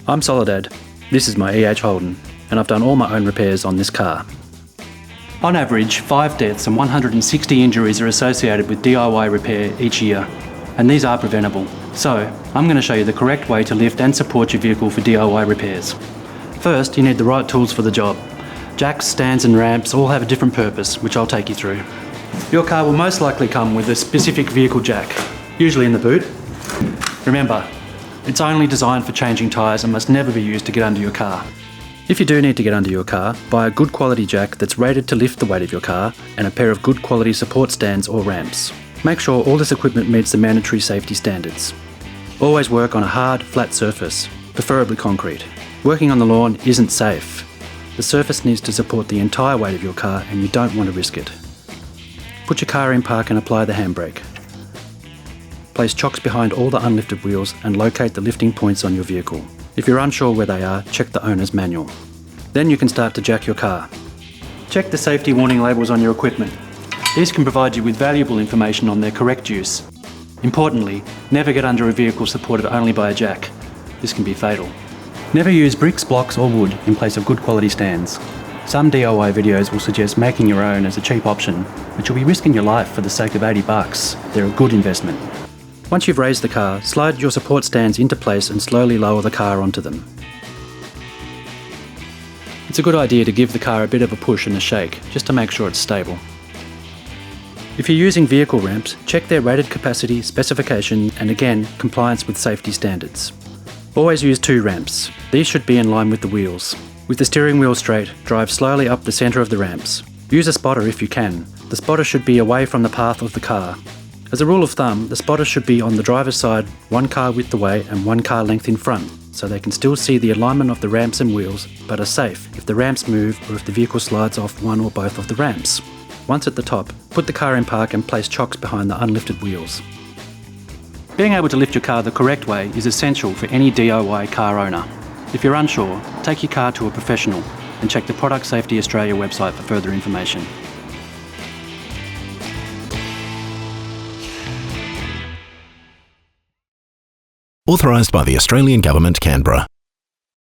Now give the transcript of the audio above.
I'm Soledad, this is my Holden, and I've done all my own repairs on this car. On average, 5 deaths and 160 injuries are associated with DIY repair each year, and these are preventable. So, I'm going to show you the correct way to lift and support your vehicle for DIY repairs. First, you need the right tools for the job. Jacks, stands and ramps all have a different purpose, which I'll take you through. Your car will most likely come with a specific vehicle jack, usually in the boot. Remember, it's only designed for changing tyres and must never be used to get under your car. If you do need to get under your car, buy a good quality jack that's rated to lift the weight of your car and a pair of good quality support stands or ramps. Make sure all this equipment meets the mandatory safety standards. Always work on a hard, flat surface, preferably concrete. Working on the lawn isn't safe. The surface needs to support the entire weight of your car and you don't want to risk it. Put your car in park and apply the handbrake. Place chocks behind all the unlifted wheels and locate the lifting points on your vehicle. If you're unsure where they are, check the owner's manual. Then you can start to jack your car. Check the safety warning labels on your equipment. These can provide you with valuable information on their correct use. Importantly, never get under a vehicle supported only by a jack. This can be fatal. Never use bricks, blocks or wood in place of good quality stands. Some DIY videos will suggest making your own as a cheap option, but you'll be risking your life for the sake of $80. They're a good investment. Once you've raised the car, slide your support stands into place and slowly lower the car onto them. It's a good idea to give the car a bit of a push and a shake, just to make sure it's stable. If you're using vehicle ramps, check their rated capacity, specification, and again, compliance with safety standards. Always use 2 ramps. These should be in line with the wheels. With the steering wheel straight, drive slowly up the centre of the ramps. Use a spotter if you can. The spotter should be away from the path of the car. As a rule of thumb, the spotter should be on the driver's side, 1 car width away and 1 car length in front, so they can still see the alignment of the ramps and wheels, but are safe if the ramps move or if the vehicle slides off one or both of the ramps. Once at the top, put the car in park and place chocks behind the unlifted wheels. Being able to lift your car the correct way is essential for any DIY car owner. If you're unsure, take your car to a professional and check the Product Safety Australia website for further information. Authorised by the Australian Government, Canberra.